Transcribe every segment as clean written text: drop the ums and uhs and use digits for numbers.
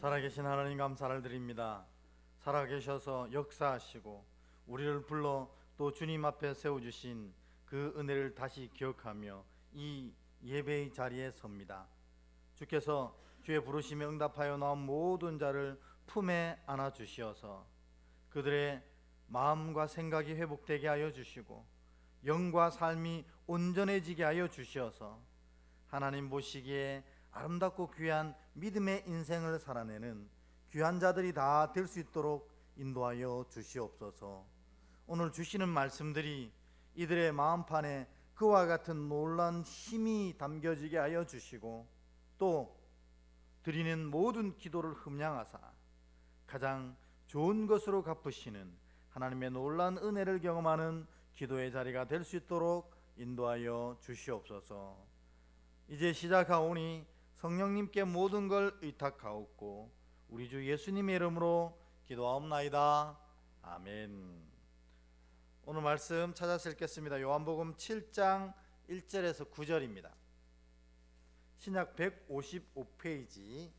살아계신 하나님 감사를 드립니다. 살아계셔서 역사하시고 우리를 불러 또 주님 앞에 세워주신 그 은혜를 다시 기억하며 이 예배의 자리에 섭니다. 주께서 주의 부르심에 응답하여 나온 모든 자를 품에 안아 주시어서 그들의 마음과 생각이 회복되게 하여 주시고 영과 삶이 온전해지게 하여 주시어서 하나님 보시기에 아름답고 귀한 믿음의 인생을 살아내는 귀한 자들이 다 될 수 있도록 인도하여 주시옵소서. 오늘 주시는 말씀들이 이들의 마음판에 그와 같은 놀라운 힘이 담겨지게 하여 주시고 또 드리는 모든 기도를 흠량하사 가장 좋은 것으로 갚으시는 하나님의 놀라운 은혜를 경험하는 기도의 자리가 될 수 있도록 인도하여 주시옵소서. 이제 시작하오니 성령님께 모든 걸 의탁하옵고 우리 주 예수님의 이름으로 기도하옵나이다. 아멘. 오늘 말씀 찾아서 읽겠습니다. 요한복음 7장 1절에서 9절입니다. 신약 155페이지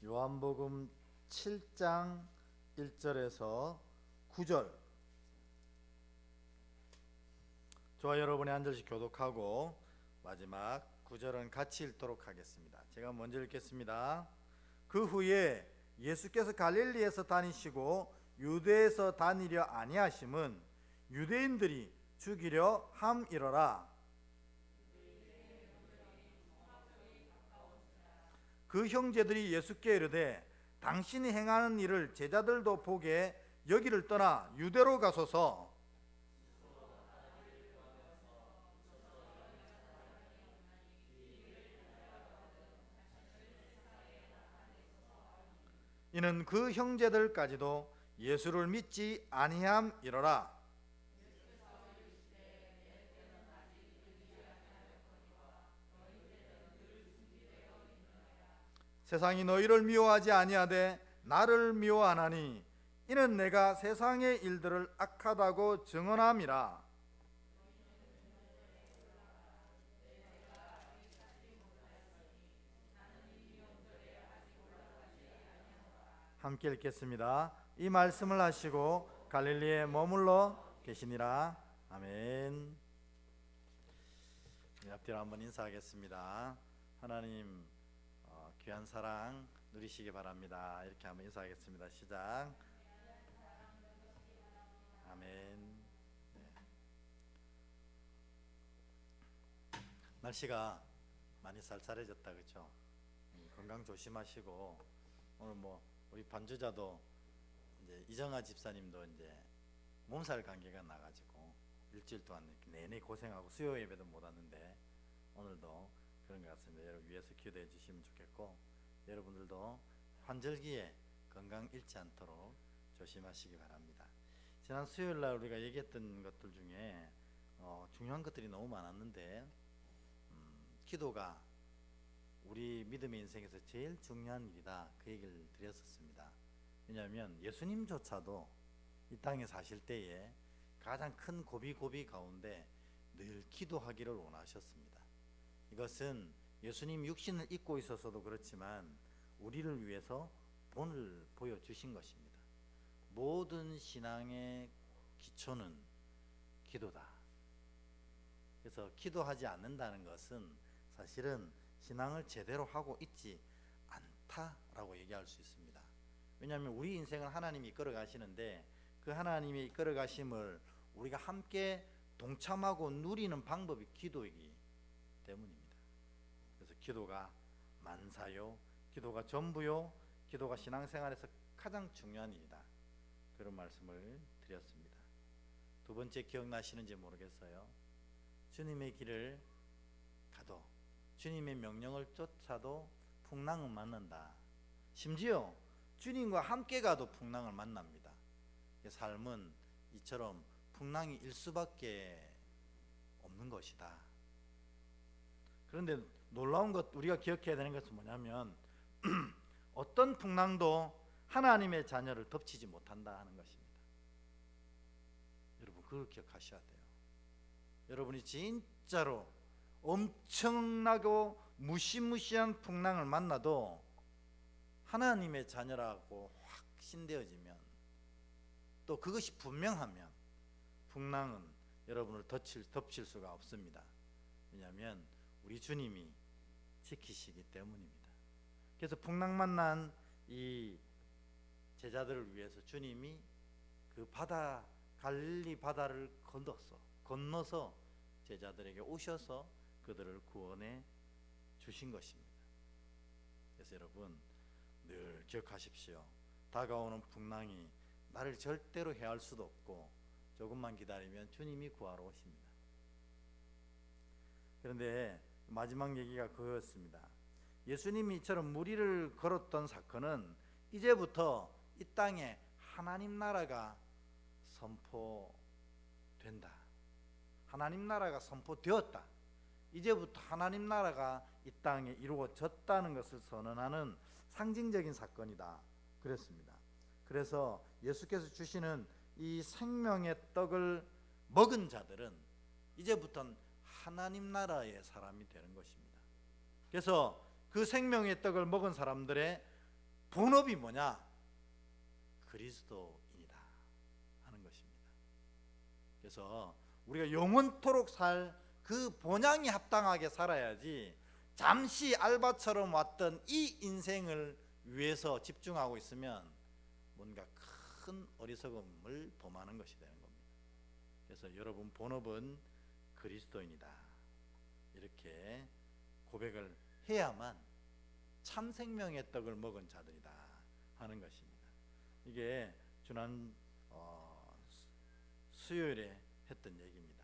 요한복음 7장 1절에서 9절. 저와 여러분이 한 절씩 교독하고 마지막 9절은 같이 읽도록 하겠습니다. 제가 먼저 읽겠습니다. 그 후에 예수께서 갈릴리에서 다니시고 유대에서 다니려 아니하심은 유대인들이 죽이려 함이러라. 그 형제들이 예수께 이르되 당신이 행하는 일을 제자들도 보게 여기를 떠나 유대로 가소서. 이는 그 형제들까지도 예수를 믿지 아니함이러라. 세상이 너희를 미워하지 아니하되 나를 미워하나니 이는 내가 세상의 일들을 악하다고 증언함이라. 함께 읽겠습니다. 이 말씀을 하시고 갈릴리에 머물러 계시니라. 아멘. 앞뒤로 한번 인사하겠습니다. 하나님 귀한 사랑 누리시기 바랍니다. 이렇게 한번 인사하겠습니다. 시작. 아멘. 네. 날씨가 많이 쌀쌀해졌다, 그렇죠? 건강 조심하시고 오늘 우리 반주자도 이제 이정아 집사님도 이제 몸살 감기가 나가지고 일주일 동안 내내 고생하고 수요 예배도 못 왔는데 오늘도 그런 것 같습니다. 여러분 위해서 기도해 주시면 좋겠고 여러분들도 환절기에 건강 잃지 않도록 조심하시기 바랍니다. 지난 수요일 날 우리가 얘기했던 것들 중에 중요한 것들이 너무 많았는데 기도가 우리 믿음의 인생에서 제일 중요한 일이다, 그 얘기를 드렸었습니다. 왜냐하면 예수님조차도 이 땅에 사실 때에 가장 큰 고비 가운데 늘 기도하기를 원하셨습니다. 이것은 예수님 육신을 입고 있어서도 그렇지만 우리를 위해서 본을 보여주신 것입니다. 모든 신앙의 기초는 기도다. 그래서 기도하지 않는다는 것은 사실은 신앙을 제대로 하고 있지 않다라고 얘기할 수 있습니다. 왜냐하면 우리 인생을 하나님이 이끌어 가시는데 그 하나님이 이끌어 가심을 우리가 함께 동참하고 누리는 방법이 기도이기 때문입니다. 그래서 기도가 만사요, 기도가 전부요, 기도가 신앙생활에서 가장 중요한 일이다, 그런 말씀을 드렸습니다. 두 번째 기억나시는지 모르겠어요. 주님의 길을 가도 주님의 명령을 쫓아도 풍랑은 만난다. 심지어 주님과 함께 가도 풍랑을 만납니다. 삶은 이처럼 풍랑이 일 수밖에 없는 것이다. 그런데 놀라운 것, 우리가 기억해야 되는 것은 뭐냐면 어떤 풍랑도 하나님의 자녀를 덮치지 못한다 하는 것입니다. 여러분 그걸 기억하셔야 돼요. 여러분이 진짜로 엄청나고 무시무시한 풍랑을 만나도 하나님의 자녀라고 확신되어지면, 또 그것이 분명하면 풍랑은 여러분을 덮칠 수가 없습니다. 왜냐하면 우리 주님이 지키시기 때문입니다. 그래서 풍랑 만난 이 제자들을 위해서 주님이 그 바다, 갈릴리 바다를 건너서 제자들에게 오셔서 그들을 구원해 주신 것입니다. 그래서 여러분 늘 기억하십시오. 다가오는 풍랑이 나를 절대로 해할 수도 없고, 조금만 기다리면 주님이 구하러 오십니다. 그런데 마지막 얘기가 그거였습니다. 예수님이 이처럼 무리를 걸었던 사건은 이제부터 이 땅에 하나님 나라가 선포된다. 하나님 나라가 선포되었다. 이제부터 하나님 나라가 이 땅에 이루어졌다는 것을 선언하는 상징적인 사건이다. 그랬습니다. 그래서 예수께서 주시는 이 생명의 떡을 먹은 자들은 이제부터는 하나님 나라의 사람이 되는 것입니다. 그래서 그 생명의 떡을 먹은 사람들의 본업이 뭐냐? 그리스도인이다 하는 것입니다. 그래서 우리가 영원토록 살 그 본향이 합당하게 살아야지, 잠시 알바처럼 왔던 이 인생을 위해서 집중하고 있으면 뭔가 큰 어리석음을 범하는 것이 되는 겁니다. 그래서 여러분 본업은 그리스도인이다, 이렇게 고백을 해야만 참 생명의 떡을 먹은 자들이다 하는 것입니다. 이게 지난 수요일에 했던 얘기입니다.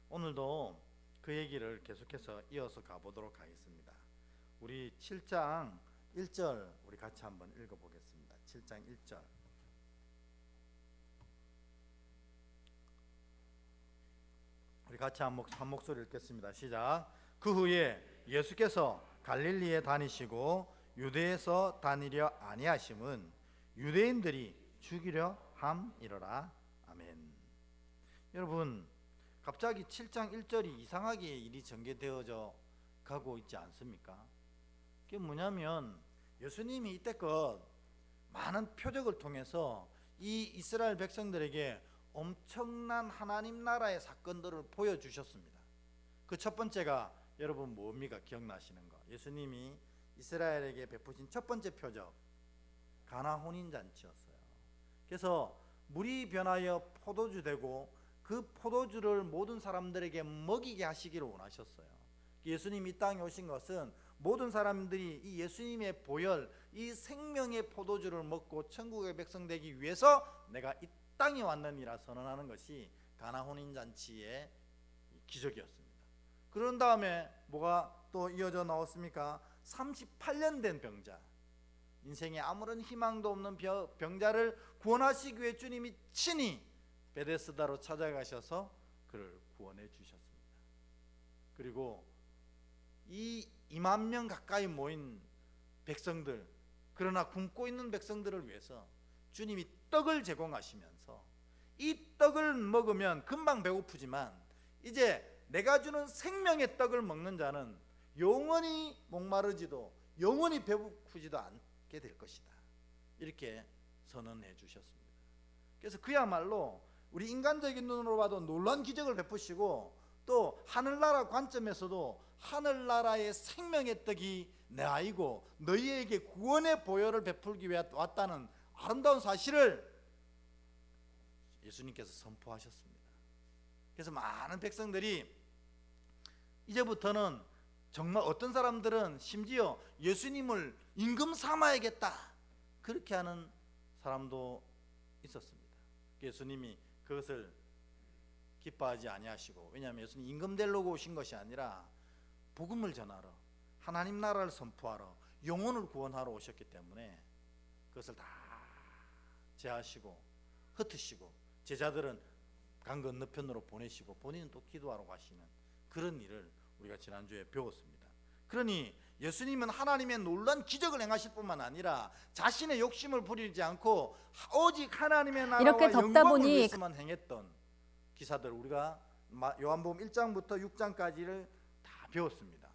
오늘도 그 얘기를 계속해서 이어서 가보도록 하겠습니다. 우리 7장 1절 우리 같이 한번 읽어보겠습니다. 7장 1절. 우리 같이 한 목소리 읽겠습니다. 시작. 그 후에 예수께서 갈릴리에 다니시고 유대에서 다니려 아니하심은 유대인들이 죽이려 함이로라. 아멘. 여러분, 갑자기 7장 1절이 이상하게 일이 전개되어져 가고 있지 않습니까? 그게 뭐냐면 예수님이 이때껏 많은 표적을 통해서 이 이스라엘 백성들에게 엄청난 하나님 나라의 사건들을 보여주셨습니다. 그 첫 번째가 여러분 뭡니까? 기억나시는 거. 예수님이 이스라엘에게 베푸신 첫 번째 표적, 가나 혼인잔치였어요. 그래서 물이 변하여 포도주 되고 그 포도주를 모든 사람들에게 먹이게 하시기를 원하셨어요. 예수님이 이 땅에 오신 것은 모든 사람들이 이 예수님의 보혈, 이 생명의 포도주를 먹고 천국의 백성 되기 위해서 내가 이 땅에 왔느니라 선언하는 것이 가나 혼인잔치의 기적이었습니다. 그런 다음에 뭐가 또 이어져 나왔습니까? 38년 된 병자, 인생에 아무런 희망도 없는 병자를 구원하시기 위해 주님이 친히 베데스다로 찾아가셔서 그를 구원해 주셨습니다. 그리고 이 2만 명 가까이 모인 백성들, 그러나 굶고 있는 백성들을 위해서 주님이 떡을 제공하시면서 이 떡을 먹으면 금방 배고프지만 이제 내가 주는 생명의 떡을 먹는 자는 영원히 목마르지도 영원히 배고프지도 않게 될 것이다, 이렇게 선언해 주셨습니다. 그래서 그야말로 우리 인간적인 눈으로 봐도 놀라운 기적을 베푸시고, 또 하늘나라 관점에서도 하늘나라의 생명의 떡이 내 아이고 너희에게 구원의 보혈을 베풀기 위해 왔다는 아름다운 사실을 예수님께서 선포하셨습니다. 그래서 많은 백성들이 이제부터는 정말 어떤 사람들은 심지어 예수님을 임금 삼아야겠다, 그렇게 하는 사람도 있었습니다. 예수님이 그것을 기뻐하지 아니하시고, 왜냐하면 예수님 임금 되려고 오신 것이 아니라 복음을 전하러, 하나님 나라를 선포하러, 영혼을 구원하러 오셨기 때문에 그것을 다 제하시고 흩으시고 제자들은 강 건너편으로 보내시고 본인은 또 기도하러 가시는 그런 일을 우리가 지난주에 배웠습니다. 그러니 예수님은 하나님의 놀라운 기적을 행하실 뿐만 아니라 자신의 욕심을 부리지 않고 오직 하나님의 나라와 영광을 위해서만 행했던 기사들, 우리가 요한복음 1장부터 6장까지를 다 배웠습니다.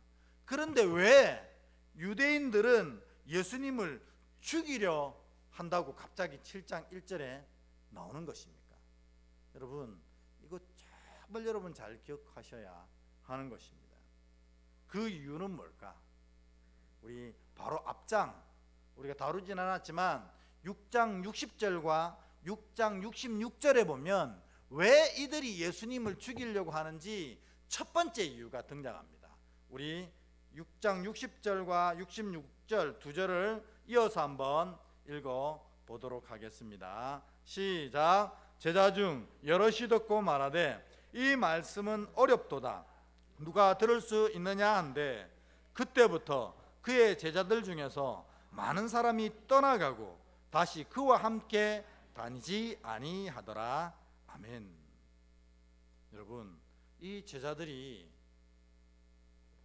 그런데 왜 유대인들은 예수님을 죽이려 한다고 갑자기 7장 1절에 나오는 것입니까? 여러분, 이거 정말 여러분 잘 기억하셔야 하는 것입니다. 그 이유는 뭘까? 우리 바로 앞장, 우리가 다루진 않았지만 6장 60절과 6장 66절에 보면 왜 이들이 예수님을 죽이려고 하는지 첫 번째 이유가 등장합니다. 우리 6장 60절과 66절 두 절을 이어서 한번 읽어 보도록 하겠습니다. 시작. 제자 중 여럿이 듣고 말하되 이 말씀은 어렵도다. 누가 들을 수 있느냐 한데 그때부터 그의 제자들 중에서 많은 사람이 떠나가고 다시 그와 함께 다니지 아니하더라. 아멘. 여러분, 이 제자들이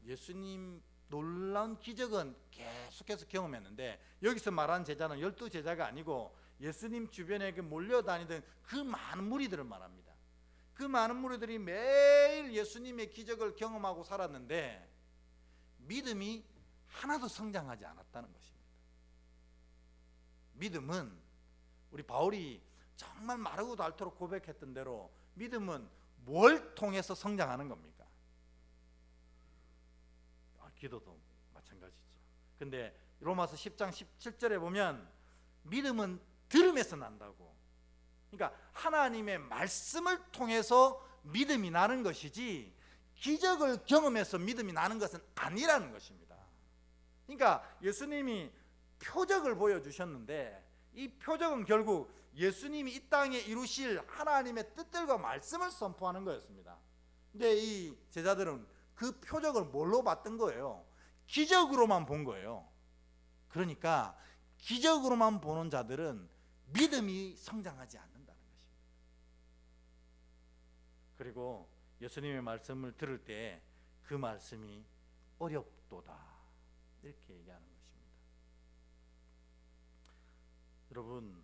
예수님 놀라운 기적은 계속해서 경험했는데, 여기서 말하는 제자는 12제자가 아니고 예수님 주변에 몰려다니던 그 많은 무리들을 말합니다. 그 많은 무리들이 매일 예수님의 기적을 경험하고 살았는데 믿음이 하나도 성장하지 않았다는 것입니다. 믿음은 우리 바울이 정말 마르고 닳도록 고백했던 대로 믿음은 뭘 통해서 성장하는 겁니까? 기도도 마찬가지죠. 근데 로마서 10장 17절에 보면 믿음은 들음에서 난다고. 그러니까 하나님의 말씀을 통해서 믿음이 나는 것이지 기적을 경험해서 믿음이 나는 것은 아니라는 것입니다. 그러니까 예수님이 표적을 보여주셨는데 이 표적은 결국 예수님이 이 땅에 이루실 하나님의 뜻들과 말씀을 선포하는 거였습니다. 근데 이 제자들은 그 표적을 뭘로 봤던 거예요? 기적으로만 본 거예요. 그러니까 기적으로만 보는 자들은 믿음이 성장하지 않는다는 것입니다. 그리고 예수님의 말씀을 들을 때 그 말씀이 어렵도다 이렇게 얘기하는 것입니다. 여러분,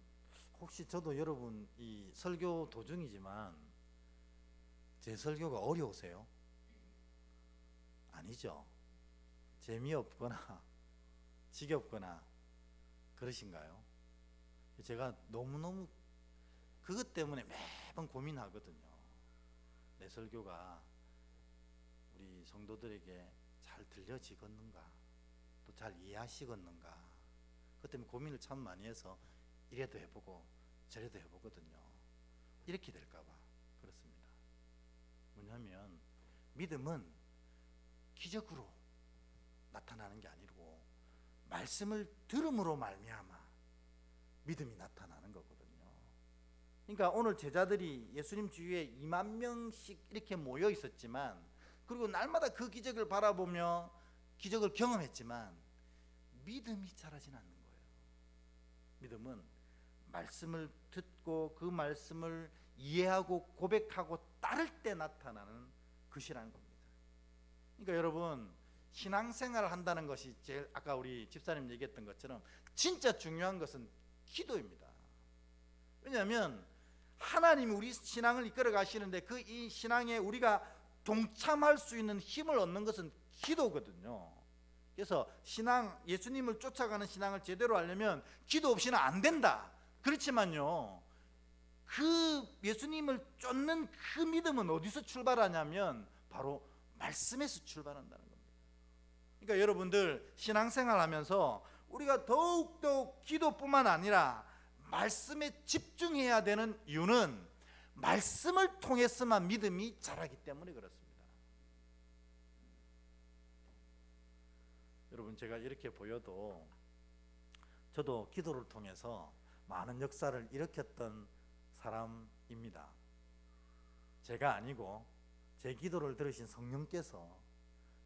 혹시 저도 여러분 이 설교 도중이지만 제 설교가 어려우세요? 아니죠. 재미없거나 지겹거나 그러신가요? 제가 너무너무 그것 때문에 매번 고민하거든요. 내 설교가 우리 성도들에게 잘 들려지겠는가, 또 잘 이해하시겠는가. 그것 때문에 고민을 참 많이 해서 이래도 해보고 저래도 해보거든요. 이렇게 될까봐 그렇습니다. 뭐냐면 믿음은 기적으로 나타나는 게 아니고 말씀을 들음으로 말미암아 믿음이 나타나는 거거든요. 그러니까 오늘 제자들이 예수님 주위에 2만 명씩 이렇게 모여 있었지만, 그리고 날마다 그 기적을 바라보며 기적을 경험했지만 믿음이 자라진 않는 거예요. 믿음은 말씀을 듣고 그 말씀을 이해하고 고백하고 따를 때 나타나는 것이라는 겁니다. 그러니까 여러분, 신앙생활을 한다는 것이 제일 아까 우리 집사님 얘기했던 것처럼 진짜 중요한 것은 기도입니다. 왜냐하면 하나님이 우리 신앙을 이끌어 가시는데 그 이 신앙에 우리가 동참할 수 있는 힘을 얻는 것은 기도거든요. 그래서 신앙, 예수님을 쫓아가는 신앙을 제대로 하려면 기도 없이는 안 된다. 그렇지만요, 그 예수님을 쫓는 그 믿음은 어디서 출발하냐면 바로 말씀에서 출발한다는 겁니다. 그러니까 여러분들 신앙생활 하면서 우리가 더욱더 기도뿐만 아니라 말씀에 집중해야 되는 이유는 말씀을 통해서만 믿음이 자라기 때문에 그렇습니다. 여러분, 제가 이렇게 보여도 저도 기도를 통해서 많은 역사를 일으켰던 사람입니다. 제가 아니고 제 기도를 들으신 성령께서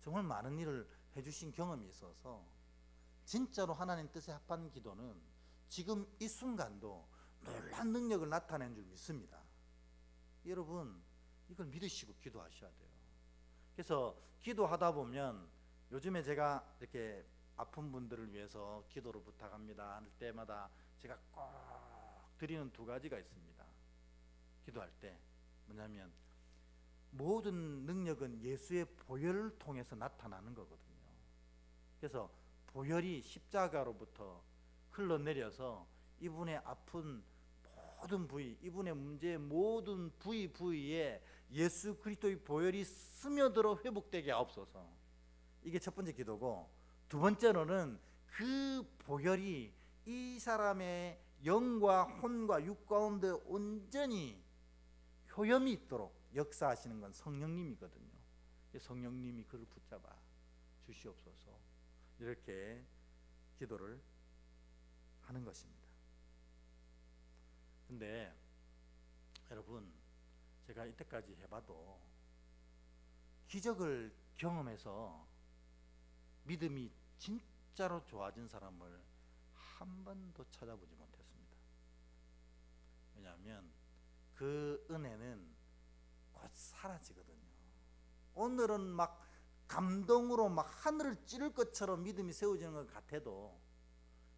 정말 많은 일을 해주신 경험이 있어서 진짜로 하나님 뜻에 합한 기도는 지금 이 순간도 놀라운 능력을 나타낸 줄 믿습니다. 여러분, 이걸 믿으시고 기도하셔야 돼요. 그래서 기도하다 보면 요즘에 제가 이렇게 아픈 분들을 위해서 기도를 부탁합니다 할 때마다 제가 꼭 드리는 두 가지가 있습니다. 기도할 때 뭐냐면 모든 능력은 예수의 보혈을 통해서 나타나는 거거든요. 그래서 보혈이 십자가로부터 흘러내려서 이분의 아픈 모든 부위, 이분의 문제의 모든 부위에 예수 그리스도의 보혈이 스며들어 회복되게 하옵소서. 이게 첫 번째 기도고, 두 번째로는 그 보혈이 이 사람의 영과 혼과 육 가운데 온전히 효염이 있도록 역사하시는 건 성령님이거든요. 성령님이 그를 붙잡아 주시옵소서. 이렇게 기도를 하는 것입니다. 근데 여러분, 제가 이때까지 해봐도 기적을 경험해서 믿음이 진짜로 좋아진 사람을 한 번도 찾아보지 못했습니다. 왜냐하면 그 은혜는 곧 사라지거든요. 오늘은 막 감동으로 막 하늘을 찌를 것처럼 믿음이 세워지는 것 같아도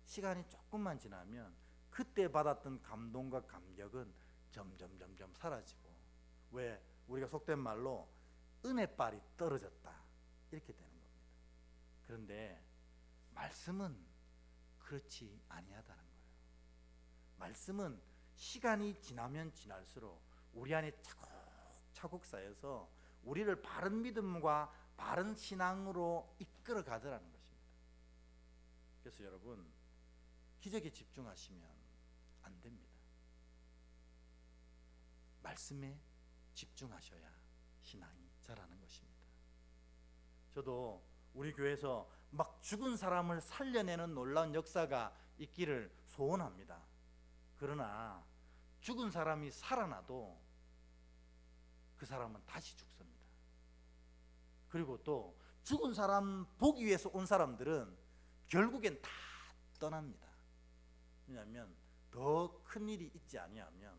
시간이 조금만 지나면 그때 받았던 감동과 감격은 점점 사라지고, 왜? 우리가 속된 말로 은혜빨이 떨어졌다 이렇게 되는 겁니다. 그런데 말씀은 그렇지 아니하다는 거예요. 말씀은 시간이 지나면 지날수록 우리 안에 차곡차곡 쌓여서 우리를 바른 믿음과 바른 신앙으로 이끌어 가더라는 것입니다. 그래서 여러분, 기적에 집중하시면 안 됩니다. 말씀에 집중하셔야 신앙이 자라는 것입니다. 저도 우리 교회에서 막 죽은 사람을 살려내는 놀라운 역사가 있기를 소원합니다. 그러나 죽은 사람이 살아나도 그 사람은 다시 죽습니다. 그리고 또 죽은 사람 보기 위해서 온 사람들은 결국엔 다 떠납니다. 왜냐하면 더 큰 일이 있지 아니하면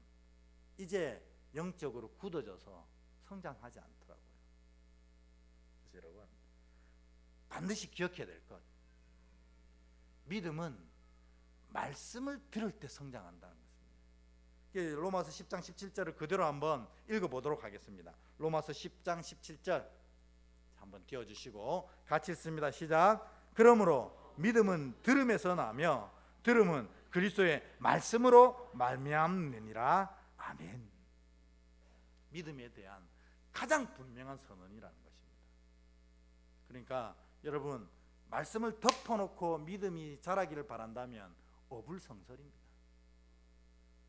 이제 영적으로 굳어져서 성장하지 않더라고요. 그래서 여러분, 반드시 기억해야 될 것, 믿음은 말씀을 들을 때 성장한다는 것입니다. 로마서 10장 17절을 그대로 한번 읽어보도록 하겠습니다. 로마서 10장 17절 한번 띄워주시고 같이 읽습니다. 시작. 그러므로 믿음은 들음에서 나며 들음은 그리스도의 말씀으로 말미암느니라. 아멘. 믿음에 대한 가장 분명한 선언이라는 것입니다. 그러니까 여러분, 말씀을 덮어놓고 믿음이 자라기를 바란다면 어불성설입니다.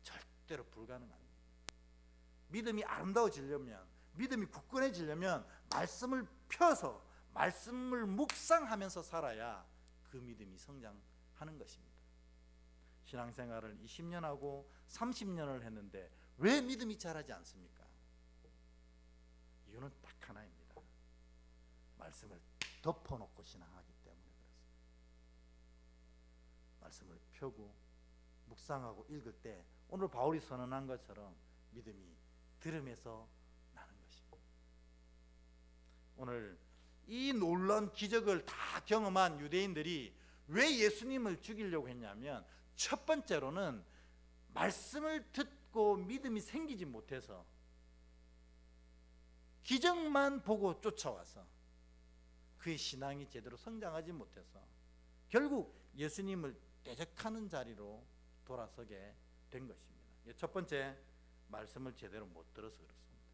절대로 불가능합니다. 믿음이 아름다워지려면, 믿음이 굳건해지려면 말씀을 펴서 말씀을 묵상하면서 살아야 그 믿음이 성장하는 것입니다. 신앙생활을 20년 하고 30년을 했는데 왜 믿음이 자라지 않습니까? 이유는 딱 하나입니다. 말씀을 덮어놓고 신앙하기 때문에 그렇습니다. 말씀을 펴고 묵상하고 읽을 때 오늘 바울이 선언한 것처럼 믿음이 들음에서 나는 것입니다. 오늘 이 놀라운 기적을 다 경험한 유대인들이 왜 예수님을 죽이려고 했냐면, 첫 번째로는 말씀을 듣고 믿음이 생기지 못해서 기적만 보고 쫓아와서 그의 신앙이 제대로 성장하지 못해서 결국 예수님을 대적하는 자리로 돌아서게 된 것입니다. 첫 번째, 말씀을 제대로 못 들어서 그렇습니다.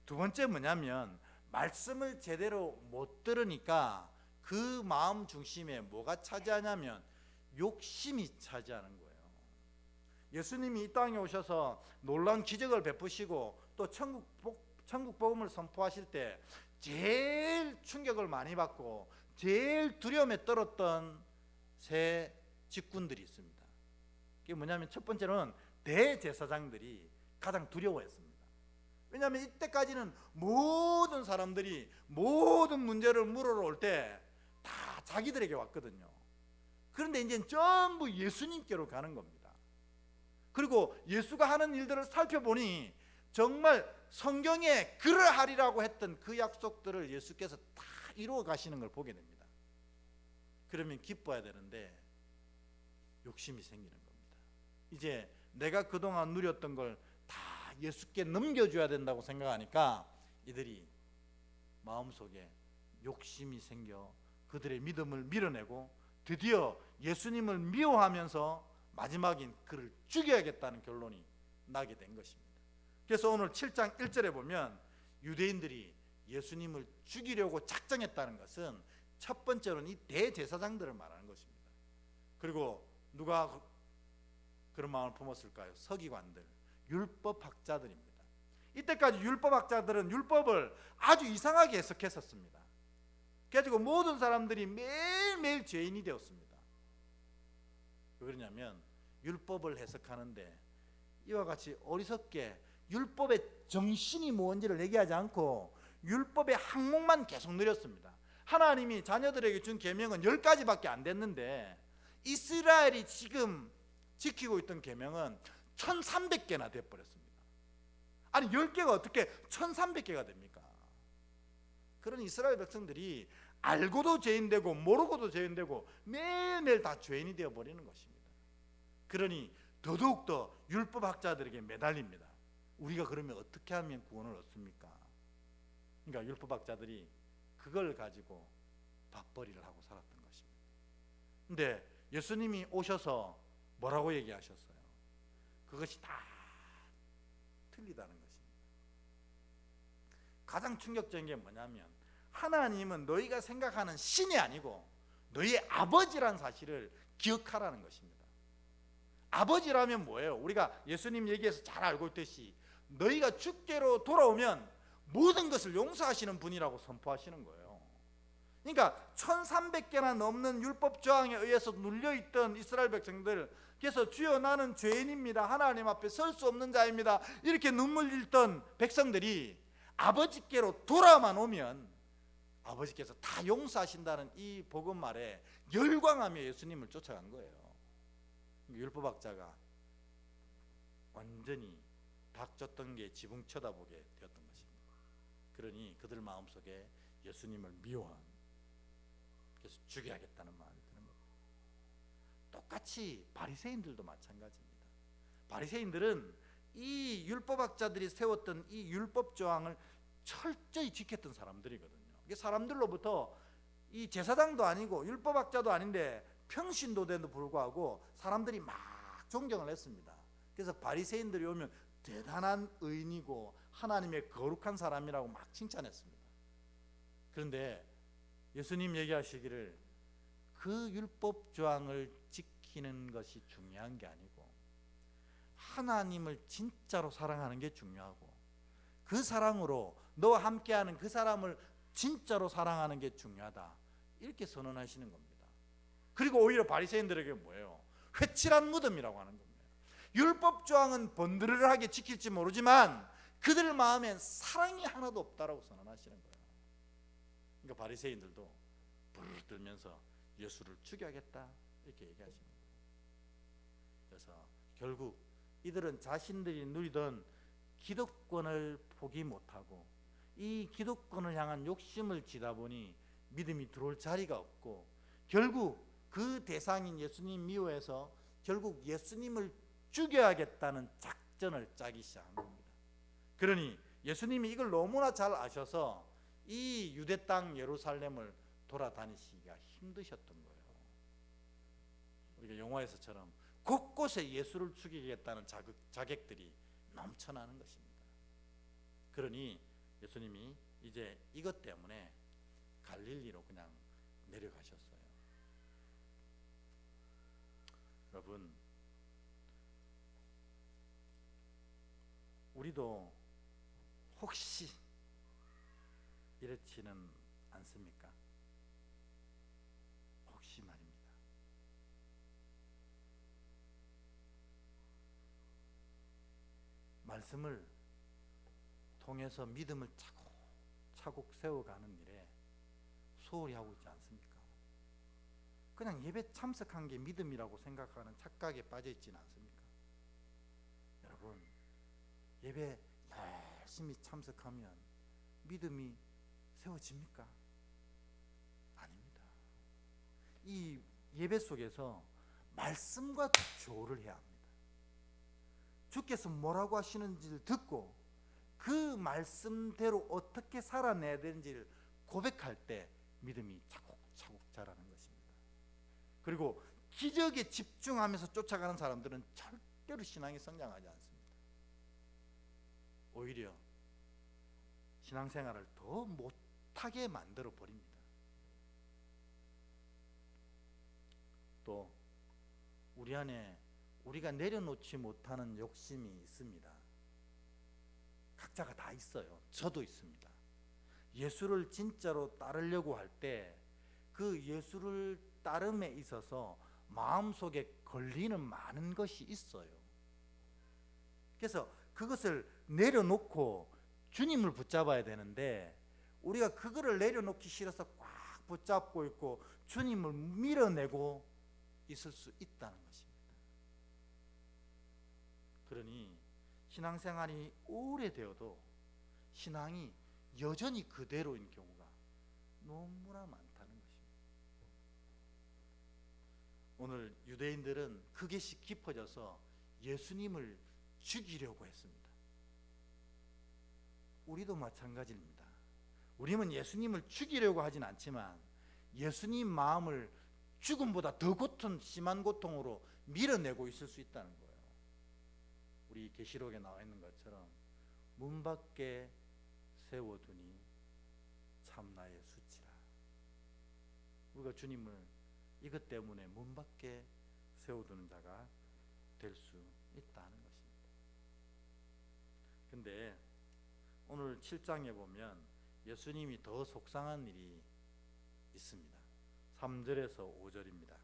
두 번째 뭐냐면, 말씀을 제대로 못 들으니까 그 마음 중심에 뭐가 차지하냐면 욕심이 차지하는 거예요. 예수님이 이 땅에 오셔서 놀라운 기적을 베푸시고 또 천국 복음을 선포하실 때 제일 충격을 많이 받고 제일 두려움에 떨었던 세 직군들이 있습니다. 그게 뭐냐면, 첫 번째는 대제사장들이 가장 두려워했습니다. 왜냐하면 이때까지는 모든 사람들이 모든 문제를 물으러 올 때 다 자기들에게 왔거든요. 그런데 이제 전부 예수님께로 가는 겁니다. 그리고 예수가 하는 일들을 살펴보니 정말 성경에 그러하리라고 했던 그 약속들을 예수께서 다 이루어 가시는 걸 보게 됩니다. 그러면 기뻐야 되는데 욕심이 생기는 겁니다. 이제 내가 그동안 누렸던 걸 다 예수께 넘겨줘야 된다고 생각하니까 이들이 마음속에 욕심이 생겨 그들의 믿음을 밀어내고 드디어 예수님을 미워하면서 마지막인 그를 죽여야겠다는 결론이 나게 된 것입니다. 그래서 오늘 7장 1절에 보면 유대인들이 예수님을 죽이려고 작정했다는 것은 첫 번째로는 이 대제사장들을 말하는 것입니다. 그리고 누가 그런 마음을 품었을까요? 서기관들, 율법학자들입니다. 이때까지 율법학자들은 율법을 아주 이상하게 해석했었습니다. 그래가지고 모든 사람들이 매일매일 죄인이 되었습니다. 왜 그러냐면 율법을 해석하는데 이와 같이 어리석게 율법의 정신이 뭔지를 얘기하지 않고 율법의 항목만 계속 늘렸습니다. 하나님이 자녀들에게 준 계명은 10가지밖에 안 됐는데 이스라엘이 지금 지키고 있던 계명은 1300개나 돼버렸습니다. 아니 10개가 어떻게 1300개가 됩니까? 그런 이스라엘 백성들이 알고도 죄인되고 모르고도 죄인되고 매일매일 다 죄인이 되어버리는 것입니다. 그러니 더더욱더 율법학자들에게 매달립니다. 우리가 그러면 어떻게 하면 구원을 얻습니까? 그러니까 율법학자들이 그걸 가지고 밥벌이를 하고 살았던 것입니다. 근데 예수님이 오셔서 뭐라고 얘기하셨어요? 그것이 다 틀리다는 것입니다. 가장 충격적인 게 뭐냐면 하나님은 너희가 생각하는 신이 아니고 너희의 아버지라는 사실을 기억하라는 것입니다. 아버지라면 뭐예요? 우리가 예수님 얘기해서 잘 알고 있듯이 너희가 주께로 돌아오면 모든 것을 용서하시는 분이라고 선포하시는 거예요. 그러니까 1300개나 넘는 율법 조항에 의해서 눌려있던 이스라엘 백성들, 그래서 주여 나는 죄인입니다, 하나님 앞에 설 수 없는 자입니다, 이렇게 눈물 흘렸던 백성들이 아버지께로 돌아만 오면 아버지께서 다 용서하신다는 이 복음 말에 열광하며 예수님을 쫓아간 거예요. 율법학자가 완전히 닥쳤던 게 지붕 쳐다보게 되었던 것입니다. 그러니 그들 마음속에 예수님을 미워한, 그래서 죽여야겠다는 마음이 드는 겁니다. 똑같이 바리새인들도 마찬가지입니다. 바리새인들은 이 율법학자들이 세웠던 이 율법 조항을 철저히 지켰던 사람들이거든요. 이게 사람들로부터 이 제사장도 아니고 율법학자도 아닌데 평신도대도 불구하고 사람들이 막 존경을 했습니다. 그래서 바리새인들이 오면 대단한 의인이고 하나님의 거룩한 사람이라고 막 칭찬했습니다. 그런데 예수님 얘기하시기를 그 율법 조항을 지키는 것이 중요한 게 아니고 하나님을 진짜로 사랑하는 게 중요하고 그 사랑으로 너와 함께하는 그 사람을 진짜로 사랑하는 게 중요하다, 이렇게 선언하시는 겁니다. 그리고 오히려 바리새인들에게 뭐예요? 회칠한 무덤이라고 하는 겁니다. 율법 조항은 번드르르하게 지킬지 모르지만 그들 마음엔 사랑이 하나도 없다라고 선언하시는 거예요. 그러니까 바리새인들도 부르르 떨면서 예수를 죽여야겠다 이렇게 얘기하십니다. 그래서 결국 이들은 자신들이 누리던 기득권을 포기 못하고 이 기득권을 향한 욕심을 지다 보니 믿음이 들어올 자리가 없고 결국 그 대상인 예수님 미워해서 결국 예수님을 죽여야겠다는 작전을 짜기 시작한 겁니다. 그러니 예수님이 이걸 너무나 잘 아셔서 이 유대 땅 예루살렘을 돌아다니시기가 힘드셨던 거예요. 우리가 영화에서처럼 곳곳에 예수를 죽이겠다는 자객들이 넘쳐나는 것입니다. 그러니 예수님이 이제 이것 때문에 갈릴리로 그냥 내려가셨어요. 여러분, 우리도 혹시 이렇지는 않습니까? 혹시 말입니다. 말씀을 통해서 믿음을 차곡차곡 세워가는 일에 소홀히 하고 있지 않습니까? 그냥 예배 참석한 게 믿음이라고 생각하는 착각에 빠져 있지는 않습니까? 여러분, 예배 열심히 참석하면 믿음이 세워집니까? 아닙니다. 이 예배 속에서 말씀과 조를 해야 합니다. 주께서 뭐라고 하시는지를 듣고 그 말씀대로 어떻게 살아내야 되는지를 고백할 때 믿음이 차곡차곡 자라는 것입니다. 그리고 기적에 집중하면서 쫓아가는 사람들은 절대로 신앙이 성장하지 않습니다. 오히려 신앙생활을 더 못하게 만들어 버립니다. 또 우리 안에 우리가 내려놓지 못하는 욕심이 있습니다. 각자가 다 있어요. 저도 있습니다. 예수를 진짜로 따르려고 할 때 그 예수를 따름에 있어서 마음속에 걸리는 많은 것이 있어요. 그래서 그것을 내려놓고 주님을 붙잡아야 되는데 우리가 그거를 내려놓기 싫어서 꽉 붙잡고 있고 주님을 밀어내고 있을 수 있다는 것입니다. 그러니 신앙생활이 오래되어도 신앙이 여전히 그대로인 경우가 너무나 많다는 것입니다. 오늘 유대인들은 그것이 깊어져서 예수님을 죽이려고 했습니다. 우리도 마찬가지입니다. 우리는 예수님을 죽이려고 하진 않지만 예수님 마음을 죽음보다 더 심한 고통으로 밀어내고 있을 수 있다는 거예요. 우리 계시록에 나와 있는 것처럼 문 밖에 세워두니 참나의 수치라. 우리가 주님을 이것 때문에 문 밖에 세워두는 자가 될 수 있다는 것입니다. 근데 오늘 7장에 보면 예수님이 더 속상한 일이 있습니다. 3절에서 5절입니다.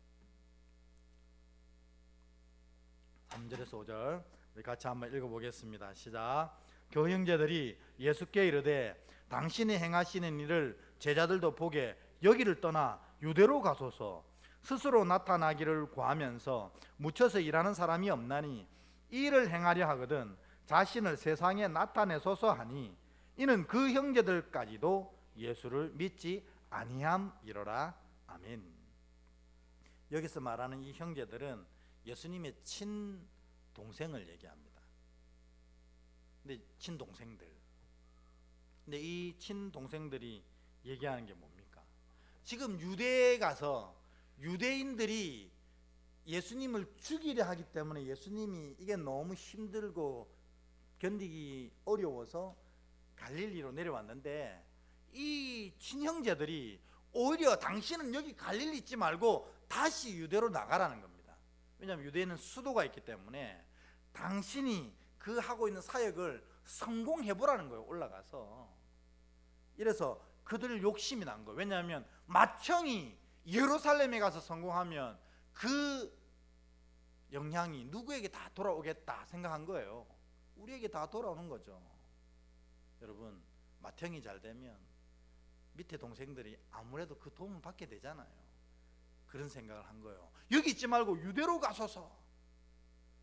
3절에서 5절 우리 같이 한번 읽어보겠습니다. 시작. 그 형제들이 예수께 이르되 당신이 행하시는 일을 제자들도 보게 여기를 떠나 유대로 가소서. 스스로 나타나기를 구하면서 묻혀서 일하는 사람이 없나니 이 일을 행하려 하거든 자신을 세상에 나타내소서 하니 이는 그 형제들까지도 예수를 믿지 아니함이로라. 아멘. 여기서 말하는 이 형제들은 예수님의 친동생을 얘기합니다. 근데 친동생들. 근데 이 친동생들이 얘기하는 게 뭡니까? 지금 유대에 가서 유대인들이 예수님을 죽이려 하기 때문에 예수님이 이게 너무 힘들고 견디기 어려워서 갈릴리로 내려왔는데 이 친형제들이 오히려 당신은 여기 갈릴리 있지 말고 다시 유대로 나가라는 겁니다. 왜냐하면 유대에는 수도가 있기 때문에 당신이 그 하고 있는 사역을 성공해보라는 거예요. 올라가서. 이래서 그들 욕심이 난 거예요. 왜냐하면 맏형이 예루살렘에 가서 성공하면 그 영향이 누구에게 다 돌아오겠다 생각한 거예요. 우리에게 다 돌아오는 거죠. 여러분, 맏형이 잘 되면 밑에 동생들이 아무래도 그 도움을 받게 되잖아요. 그런 생각을 한 거예요. 여기 있지 말고 유대로 가소서.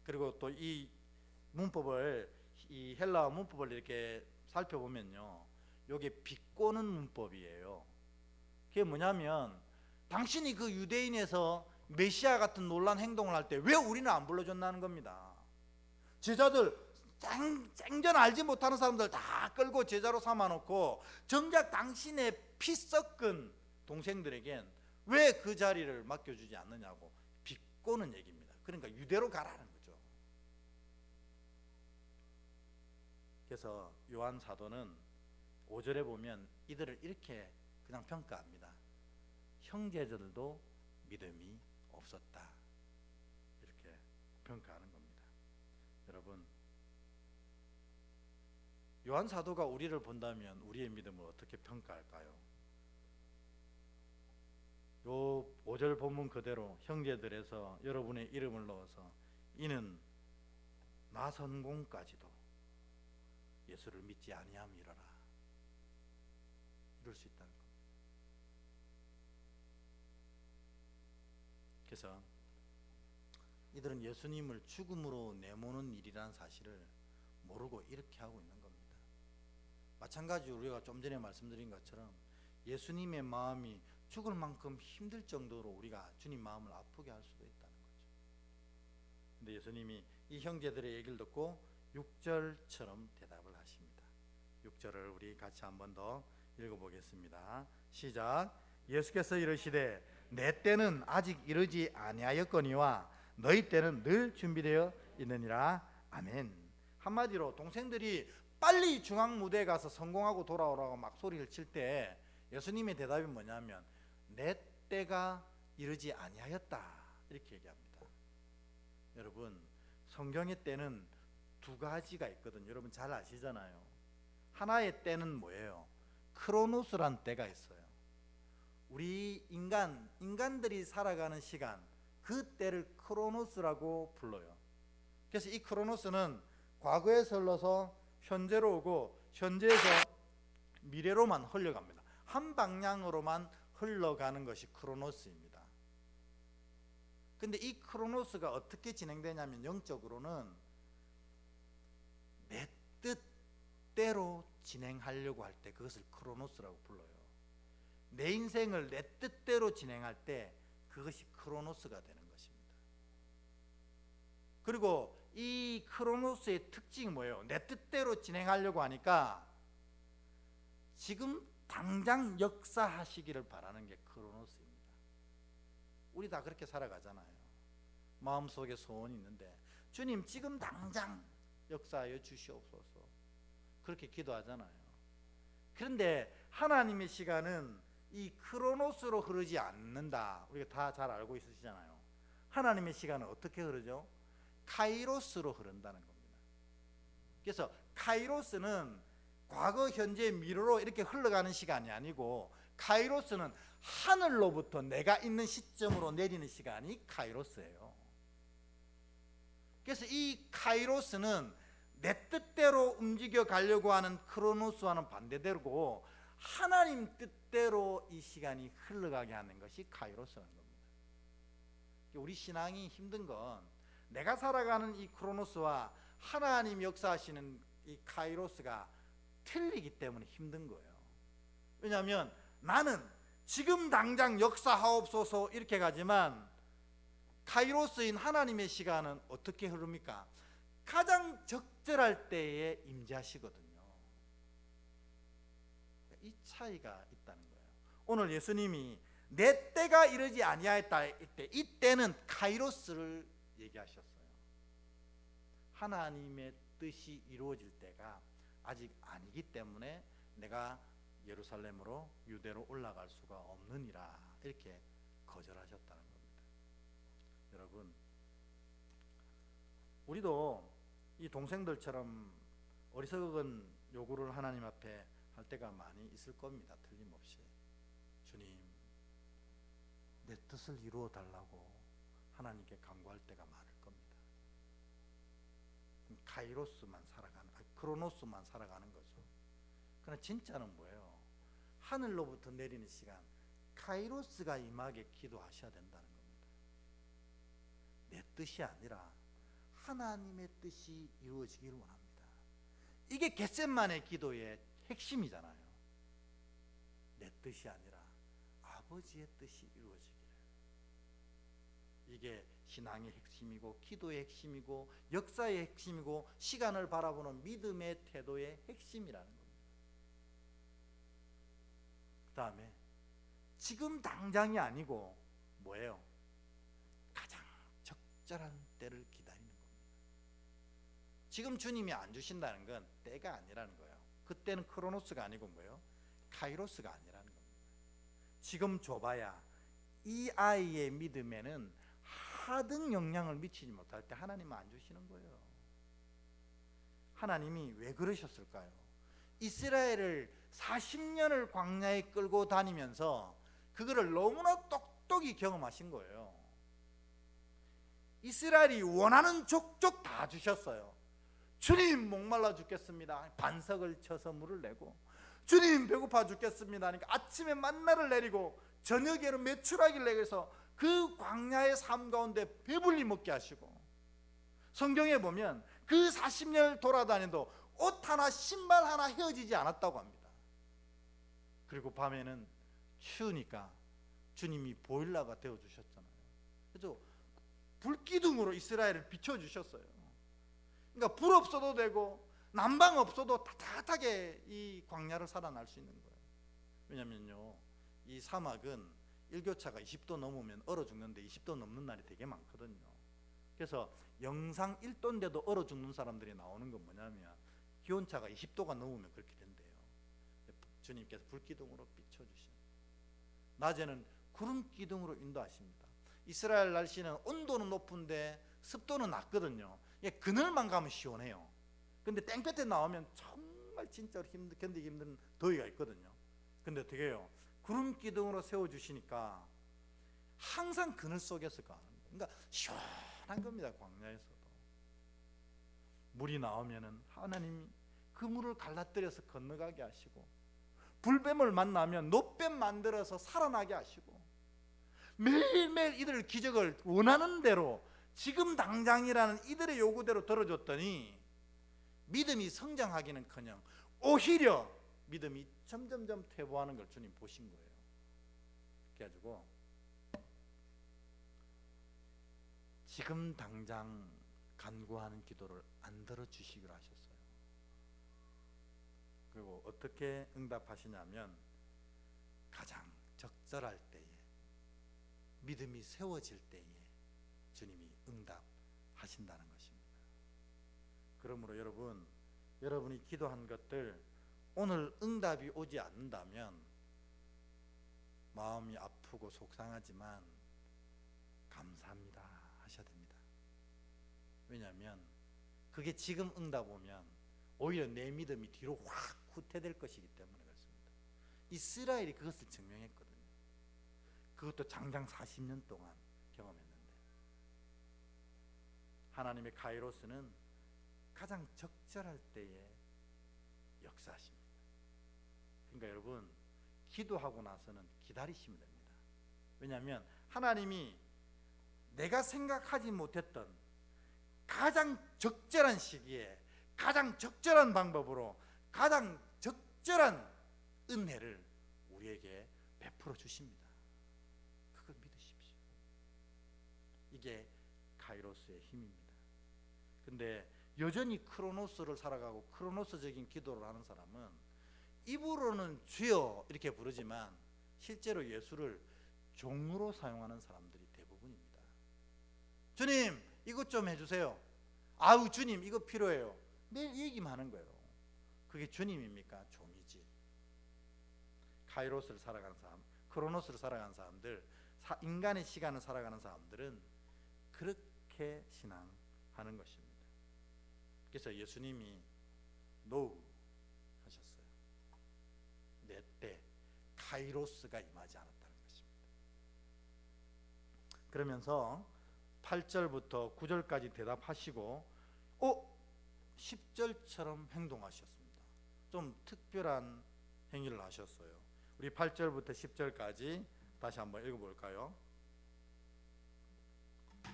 그리고 또 이 문법을, 이 헬라어 문법을 이렇게 살펴보면요, 이게 비꼬는 문법이에요. 그게 뭐냐면 당신이 그 유대인에서 메시아 같은 놀란 행동을 할 때 왜 우리는 안 불러줬나는 겁니다. 제자들 생전 알지 못하는 사람들 다 끌고 제자로 삼아놓고 정작 당신의 피 섞은 동생들에겐 왜 그 자리를 맡겨주지 않느냐고 비꼬는 얘기입니다. 그러니까 유대로 가라는 거죠. 그래서 요한 사도는 5절에 보면 이들을 이렇게 그냥 평가합니다. 형제들도 믿음이 없었다. 이렇게 평가하는 겁니다. 여러분, 요한 사도가 우리를 본다면 우리의 믿음을 어떻게 평가할까요? 요 5절 본문 그대로 형제들에서 여러분의 이름을 넣어서 이는 나선공까지도 예수를 믿지 아니함이로라. 이럴 수 있다는 겁니다. 그래서 이들은 예수님을 죽음으로 내모는 일이라는 사실을 모르고 이렇게 하고 있는 겁니다. 마찬가지로 우리가 좀 전에 말씀드린 것처럼 예수님의 마음이 죽을 만큼 힘들 정도로 우리가 주님 마음을 아프게 할 수도 있다는 거죠. 근데 예수님이 이 형제들의 얘기를 듣고 6절처럼 대답을 하십니다. 6절을 우리 같이 한 번 더 읽어보겠습니다. 시작. 예수께서 이르시되 내 때는 아직 이르지 아니하였거니와 너희 때는 늘 준비되어 있느니라. 아멘. 한마디로 동생들이 빨리 중앙 무대에 가서 성공하고 돌아오라고 막 소리를 칠 때 예수님의 대답이 뭐냐면 내 때가 이르지 아니하였다 이렇게 얘기합니다. 여러분, 성경의 때는 두 가지가 있거든요. 여러분 잘 아시잖아요. 하나의 때는 뭐예요? 크로노스란 때가 있어요. 우리 인간들이 살아가는 시간, 그 때를 크로노스라고 불러요. 그래서 이 크로노스는 과거에서 흘러서 현재로 오고 현재에서 미래로만 흘러갑니다. 한 방향으로만 흘러가는 것이 크로노스입니다. 근데 이 크로노스가 어떻게 진행되냐면 영적으로는 내 뜻대로 진행하려고 할 때 그것을 크로노스라고 불러요. 내 인생을 내 뜻대로 진행할 때 그것이 크로노스가 되는 것입니다. 그리고 이 크로노스의 특징이 뭐예요? 내 뜻대로 진행하려고 하니까 지금 당장 역사하시기를 바라는 게 크로노스입니다. 우리 다 그렇게 살아가잖아요. 마음속에 소원이 있는데 주님 지금 당장 역사하여 주시옵소서 그렇게 기도하잖아요. 그런데 하나님의 시간은 이 크로노스로 흐르지 않는다. 우리가 다 잘 알고 있으시잖아요. 하나님의 시간은 어떻게 흐르죠? 카이로스로 흐른다는 겁니다. 그래서 카이로스는 과거, 현재, 미래로 이렇게 흘러가는 시간이 아니고 카이로스는 하늘로부터 내가 있는 시점으로 내리는 시간이 카이로스예요. 그래서 이 카이로스는 내 뜻대로 움직여 가려고 하는 크로노스와는 반대되고 하나님 뜻대로 이 시간이 흘러가게 하는 것이 카이로스라는 겁니다. 우리 신앙이 힘든 건 내가 살아가는 이 크로노스와 하나님 역사하시는 이 카이로스가 틀리기 때문에 힘든 거예요. 왜냐하면 나는 지금 당장 역사하옵소서 이렇게 가지만 카이로스인 하나님의 시간은 어떻게 흐릅니까? 가장 적절할 때에 임재하시거든요. 이 차이가 있다는 거예요. 오늘 예수님이 내 때가 이르지 아니하였다 이 때는 카이로스를 얘기하셨어요. 하나님의 뜻이 이루어질 때가 아직 아니기 때문에 내가 예루살렘으로 유대로 올라갈 수가 없느니라 이렇게 거절하셨다는 겁니다. 여러분, 우리도 이 동생들처럼 어리석은 요구를 하나님 앞에 할 때가 많이 있을 겁니다. 틀림없이. 주님, 내 뜻을 이루어 달라고 하나님께 간구할 때가 많을 겁니다. 카이로스만 살아가는, 크로노스만 살아가는 거죠. 그러나 진짜는 뭐예요? 하늘로부터 내리는 시간, 카이로스가 임하게 기도하셔야 된다는 겁니다. 내 뜻이 아니라 하나님의 뜻이 이루어지기를 원합니다. 이게 겟셋만의 기도의 핵심이잖아요. 내 뜻이 아니라 아버지의 뜻이 이루어지기를. 이게 신앙의 핵심이고 기도의 핵심이고 역사의 핵심이고 시간을 바라보는 믿음의 태도의 핵심이라는 겁니다. 그 다음에 지금 당장이 아니고 뭐예요? 가장 적절한 때를 기다리는 겁니다. 지금 주님이 안 주신다는 건 때가 아니라는 거예요. 그때는 크로노스가 아니고 뭐예요? 카이로스가 아니라는 겁니다. 지금 줘봐야 이 아이의 믿음에는 하등 영향을 미치지 못할 때 하나님은 안 주시는 거예요. 하나님이 왜 그러셨을까요? 이스라엘을 40년을 광야에 끌고 다니면서 그거를 너무나 똑똑히 경험하신 거예요. 이스라엘이 원하는 족족 다 주셨어요. 주님 목말라 죽겠습니다. 반석을 쳐서 물을 내고, 주님 배고파 죽겠습니다. 그러니까 아침에 만나를 내리고 저녁에는 메추라기를 내서 그 광야의 삶 가운데 배불리 먹게 하시고, 성경에 보면 그 40년을 돌아다녀도 옷 하나 신발 하나 헤어지지 않았다고 합니다. 그리고 밤에는 추우니까 주님이 보일러가 되어주셨잖아요. 그래서 불기둥으로 이스라엘을 비춰주셨어요. 그러니까 불 없어도 되고 난방 없어도 따뜻하게 이 광야를 살아날 수 있는 거예요. 왜냐면요, 이 사막은 일교차가 20도 넘으면 얼어 죽는데 20도 넘는 날이 되게 많거든요. 그래서 영상 1도인데도 얼어 죽는 사람들이 나오는 건 뭐냐면 기온차가 20도가 넘으면 그렇게 된대요. 주님께서 불기둥으로 비춰주신, 낮에는 구름 기둥으로 인도하십니다. 이스라엘 날씨는 온도는 높은데 습도는 낮거든요. 그늘만 가면 시원해요. 근데 땡볕에 나오면 정말 진짜로 견디기 힘든 더위가 있거든요. 근데 어떻게 해요? 구름 기둥으로 세워주시니까 항상 그늘 속에서 가는 거예요. 그러니까 시원한 겁니다. 광야에서도 물이 나오면은 하나님이 그 물을 갈라뜨려서 건너가게 하시고, 불뱀을 만나면 노뱀 만들어서 살아나게 하시고, 매일매일 이들 기적을 원하는 대로 지금 당장이라는 이들의 요구대로 들어줬더니 믿음이 성장하기는커녕 오히려 믿음이 점점점 퇴보하는 걸 주님 보신 거예요. 그래가지고 지금 당장 간구하는 기도를 안 들어주시기로 하셨어요. 그리고 어떻게 응답하시냐면 가장 적절할 때에, 믿음이 세워질 때에 주님이 응답하신다는 것입니다. 그러므로 여러분이 기도한 것들 오늘 응답이 오지 않는다면 마음이 아프고 속상하지만 감사합니다 하셔야 됩니다. 왜냐하면 그게 지금 응답 오면 오히려 내 믿음이 뒤로 확 후퇴될 것이기 때문에 그렇습니다. 이스라엘이 그것을 증명했거든요. 그것도 장장 40년 동안 경험했는데, 하나님의 카이로스는 가장 적절할 때에 역사하십니다. 그러니까 여러분, 기도하고 나서는 기다리시면 됩니다. 왜냐하면 하나님이 내가 생각하지 못했던 가장 적절한 시기에 가장 적절한 방법으로 가장 적절한 은혜를 우리에게 베풀어 주십니다. 그걸 믿으십시오. 이게 카이로스의 힘입니다. 근데 여전히 크로노스를 살아가고 크로노스적인 기도를 하는 사람은 입으로는 주여 이렇게 부르지만 실제로 예수를 종으로 사용하는 사람들이 대부분입니다. 주님 이것 좀 해주세요. 아우 주님 이거 필요해요. 매일 얘기만 하는 거예요. 그게 주님입니까? 종이지. 카이로스를 살아가는 사람, 크로노스를 살아가는 사람들, 인간의 시간을 살아가는 사람들은 그렇게 신앙하는 것입니다. 그래서 예수님이 노우 하셨어요. 내 때 카이로스가 임하지 않았다는 것입니다. 그러면서 8절부터 9절까지 대답하시고 10절처럼 행동하셨습니다. 좀 특별한 행위를 하셨어요. 우리 8절부터 10절까지 다시 한번 읽어볼까요?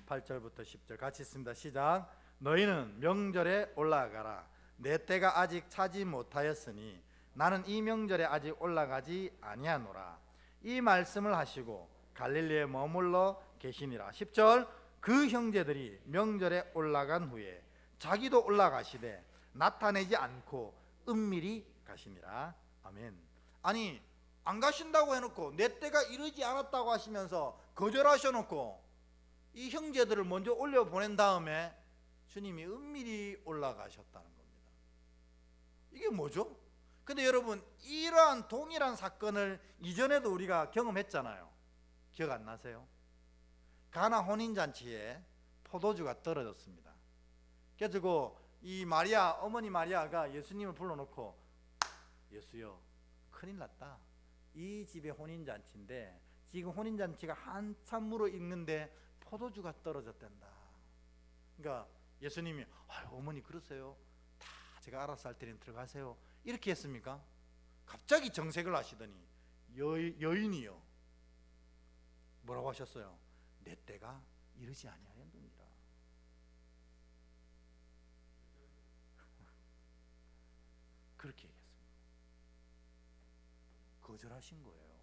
8절부터 10절 같이 읽습니다. 시작. 너희는 명절에 올라가라. 내 때가 아직 차지 못하였으니 나는 이 명절에 아직 올라가지 아니하노라. 이 말씀을 하시고 갈릴리에 머물러 계시니라. 10절. 그 형제들이 명절에 올라간 후에 자기도 올라가시되 나타내지 않고 은밀히 가시니라. 아멘. 아니 안 가신다고 해놓고 내 때가 이르지 않았다고 하시면서 거절하셔놓고 이 형제들을 먼저 올려보낸 다음에 주님이 은밀히 올라가셨다는 겁니다. 이게 뭐죠? 근데 여러분 이러한 동일한 사건을 이전에도 우리가 경험했잖아요. 기억 안 나세요? 가나 혼인잔치에 포도주가 떨어졌습니다. 그래가지고 이 마리아, 어머니 마리아가 예수님을 불러놓고 예수여 큰일 났다. 이 집의 혼인잔치인데 지금 혼인잔치가 한참 무르익는데 포도주가 떨어졌단다. 그러니까 예수님이 어머니 그러세요? 다 제가 알아서 할 테니 들어가세요. 이렇게 했습니까? 갑자기 정색을 하시더니 여인이요 뭐라고 하셨어요? 내 때가 이르지 아니하였느니라. 그렇게 얘기했습니다. 거절하신 거예요.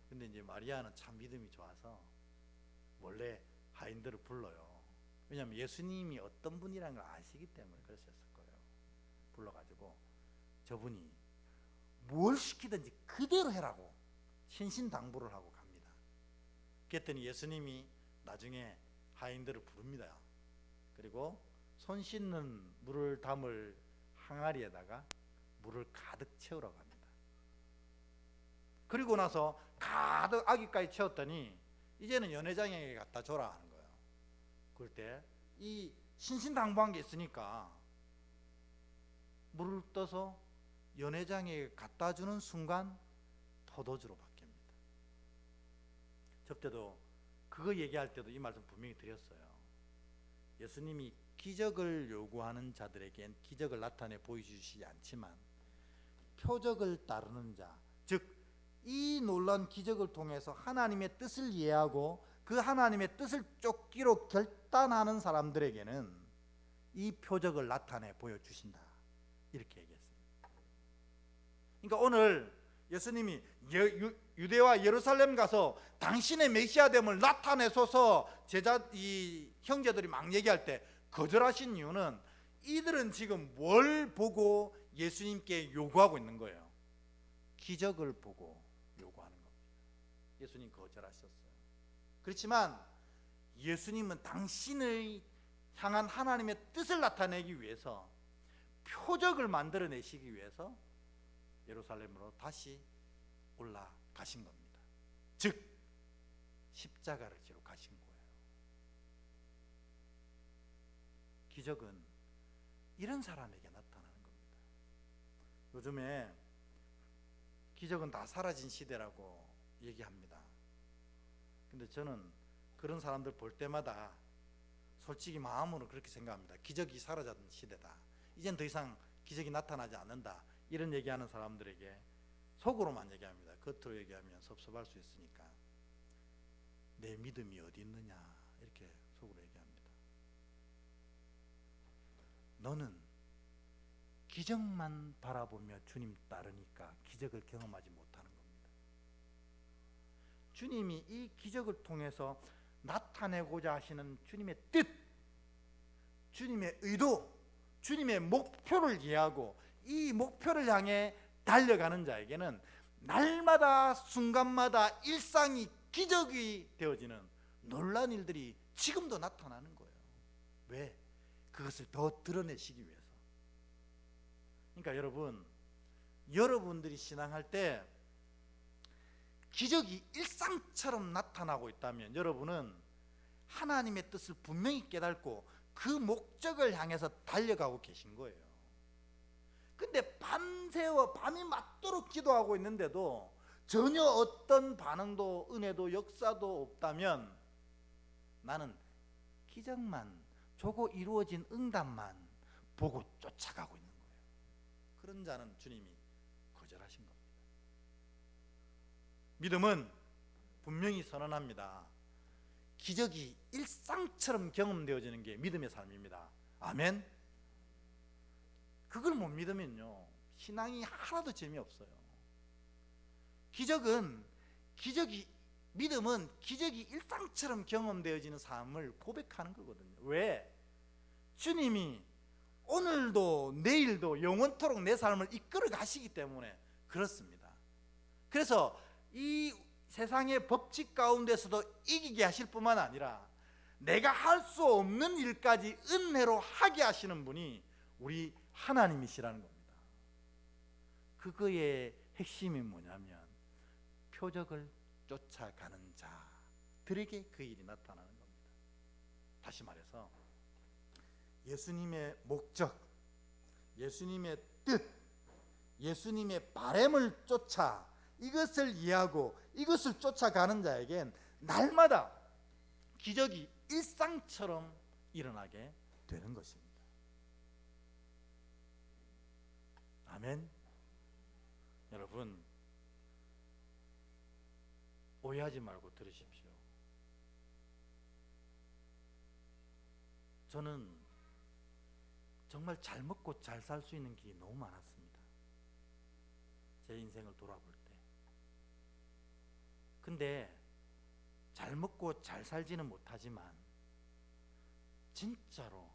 근데 이제 마리아는 참 믿음이 좋아서 원래 하인들을 불러요. 왜냐하면 예수님이 어떤 분이라는 걸 아시기 때문에 그러셨을 거예요. 불러가지고 저분이 뭘 시키든지 그대로 해라고 신신당부를 하고 갑니다. 그랬더니 예수님이 나중에 하인들을 부릅니다. 그리고 손 씻는 물을 담을 항아리에다가 물을 가득 채우라고 합니다. 그리고 나서 가득 아기까지 채웠더니 이제는 연회장에게 갖다 줘라 하는 거예요. 그럴 때 이 신신당부한 게 있으니까 물을 떠서 연회장에게 갖다 주는 순간 포도주로 바뀝니다. 저때도 그거 얘기할 때도 이 말씀 분명히 드렸어요. 예수님이 기적을 요구하는 자들에겐 기적을 나타내 보여주시지 않지만 표적을 따르는 자, 즉 이 놀라운 기적을 통해서 하나님의 뜻을 이해하고 그 하나님의 뜻을 쫓기로 결단하는 사람들에게는 이 표적을 나타내 보여주신다, 이렇게 얘기했습니다. 그러니까 오늘 예수님이 유대와 예루살렘 가서 당신의 메시아됨을 나타내소서 이 형제들이 막 얘기할 때 거절하신 이유는 이들은 지금 뭘 보고 예수님께 요구하고 있는 거예요? 기적을 보고 요구하는 겁니다. 예수님 거절하셨어요. 그렇지만 예수님은 당신을 향한 하나님의 뜻을 나타내기 위해서 표적을 만들어내시기 위해서 예루살렘으로 다시 올라가신 겁니다. 즉 십자가를 지러 가신 거예요. 기적은 이런 사람에게 나타나는 겁니다. 요즘에 기적은 다 사라진 시대라고 얘기합니다. 근데 저는 그런 사람들 볼 때마다 솔직히 마음으로 그렇게 생각합니다. 기적이 사라진 시대다. 이젠 더 이상 기적이 나타나지 않는다. 이런 얘기하는 사람들에게 속으로만 얘기합니다. 겉으로 얘기하면 섭섭할 수 있으니까 내 믿음이 어디 있느냐, 이렇게 속으로 얘기합니다. 너는 기적만 바라보며 주님 따르니까 기적을 경험하지 못하는 겁니다. 주님이 이 기적을 통해서 나타내고자 하시는 주님의 뜻, 주님의 의도, 주님의 목표를 이해하고 이 목표를 향해 달려가는 자에게는 날마다 순간마다 일상이 기적이 되어지는 놀라운 일들이 지금도 나타나는 거예요. 왜? 그것을 더 드러내시기 위해서. 그러니까 여러분들이 신앙할 때 기적이 일상처럼 나타나고 있다면 여러분은 하나님의 뜻을 분명히 깨닫고 그 목적을 향해서 달려가고 계신 거예요. 근데 밤이 맞도록 기도하고 있는데도 전혀 어떤 반응도 은혜도 역사도 없다면 나는 기적만, 저거 이루어진 응답만 보고 쫓아가고 있는 거예요. 그런 자는 주님이 거절하신 겁니다. 믿음은 분명히 선언합니다. 기적이 일상처럼 경험되어지는 게 믿음의 삶입니다. 아멘. 그걸 못 믿으면요, 신앙이 하나도 재미없어요. 믿음은 기적이 일상처럼 경험되어지는 삶을 고백하는 거거든요. 왜? 주님이 오늘도 내일도 영원토록 내 삶을 이끌어 가시기 때문에 그렇습니다. 그래서 이 세상의 법칙 가운데서도 이기게 하실 뿐만 아니라 내가 할 수 없는 일까지 은혜로 하게 하시는 분이 우리 하나님이시라는 겁니다. 그거의 핵심이 뭐냐면 표적을 쫓아가는 자들에게 그 일이 나타나는 겁니다. 다시 말해서 예수님의 목적, 예수님의 뜻, 예수님의 바램을 쫓아 이것을 이해하고 이것을 쫓아가는 자에겐 날마다 기적이 일상처럼 일어나게 되는 것입니다. 아멘. 여러분, 오해하지 말고 들으십시오. 저는 정말 잘 먹고 잘 살 수 있는 길이 너무 많았습니다. 제 인생을 돌아볼 때. 근데 잘 먹고 잘 살지는 못하지만 진짜로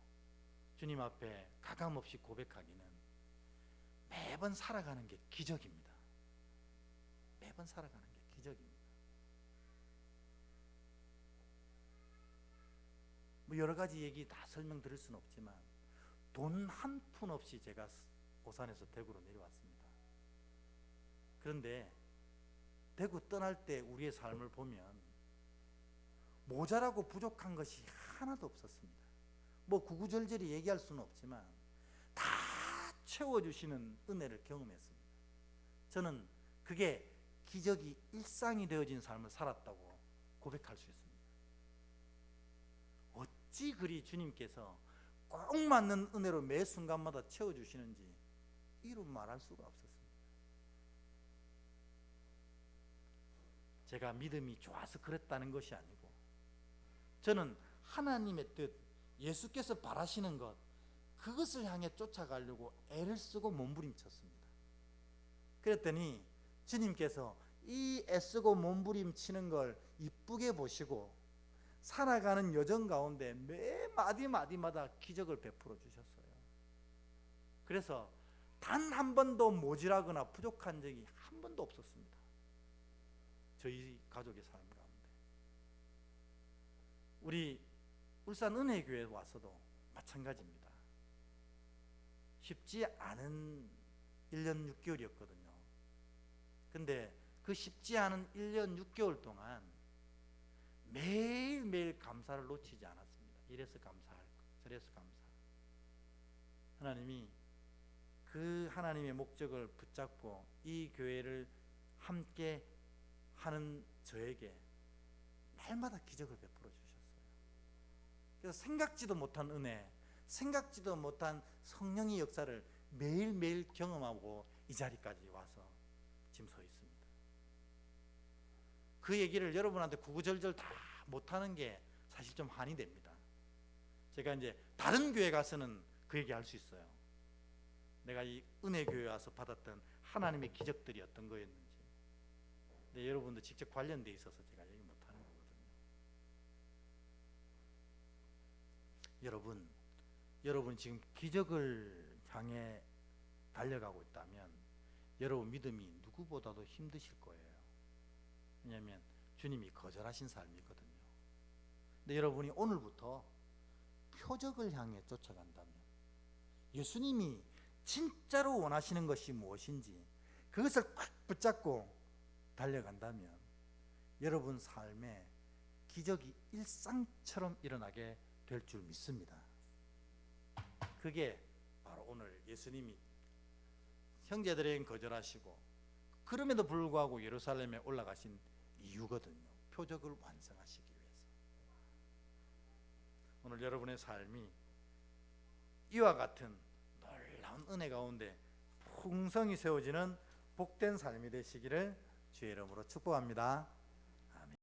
주님 앞에 가감없이 고백하기는 매번 살아가는 게 기적입니다. 매번 살아가는 게 기적입니다. 뭐 여러 가지 얘기 다 설명드릴 수는 없지만 돈 한 푼 없이 제가 오산에서 대구로 내려왔습니다. 그런데 대구 떠날 때 우리의 삶을 보면 모자라고 부족한 것이 하나도 없었습니다. 뭐 구구절절히 얘기할 수는 없지만 다 채워주시는 은혜를 경험했습니다. 저는 그게 기적이 일상이 되어진 삶을 살았다고 고백할 수 있습니다. 어찌 그리 주님께서 꼭 맞는 은혜로 매 순간마다 채워주시는지 이루 말할 수가 없었습니다. 제가 믿음이 좋아서 그랬다는 것이 아니고 저는 하나님의 뜻, 예수께서 바라시는 것, 그것을 향해 쫓아가려고 애를 쓰고 몸부림쳤습니다. 그랬더니 주님께서 이 애쓰고 몸부림치는 걸 이쁘게 보시고 살아가는 여정 가운데 매 마디마디마다 기적을 베풀어 주셨어요. 그래서 단 한 번도 모자라거나 부족한 적이 한 번도 없었습니다. 저희 가족의 삶 가운데. 우리 울산 은혜교회에 와서도 마찬가지입니다. 쉽지 않은 1년 6개월이었거든요. 근데 그 쉽지 않은 1년 6개월 동안 매일매일 감사를 놓치지 않았습니다. 이래서 감사할 것, 저래서 감사. 하나님이 그 하나님의 목적을 붙잡고 이 교회를 함께 하는 저에게 날마다 기적을 베풀어 주셨어요. 그래서 생각지도 못한 은혜, 생각지도 못한 성령의 역사를 매일매일 경험하고 이 자리까지 와서 지금 서 있습니다. 그 얘기를 여러분한테 구구절절 다 못하는 게 사실 좀 한이 됩니다. 제가 이제 다른 교회 가서는 그 얘기 할 수 있어요. 내가 이 은혜교회 와서 받았던 하나님의 기적들이 어떤 거였는지. 근데 여러분도 직접 관련돼 있어서 제가 얘기 못하는 거거든요. 여러분 지금 기적을 향해 달려가고 있다면 여러분 믿음이 누구보다도 힘드실 거예요. 왜냐하면 주님이 거절하신 삶이거든요. 근데 여러분이 오늘부터 표적을 향해 쫓아간다면, 예수님이 진짜로 원하시는 것이 무엇인지 그것을 꽉 붙잡고 달려간다면 여러분 삶에 기적이 일상처럼 일어나게 될 줄 믿습니다. 그게 바로 오늘 예수님이 형제들에겐 거절하시고 그럼에도 불구하고 예루살렘에 올라가신 이유거든요. 표적을 완성하시기 위해서. 오늘 여러분의 삶이 이와 같은 놀라운 은혜 가운데 풍성히 세워지는 복된 삶이 되시기를 주의 이름으로 축복합니다.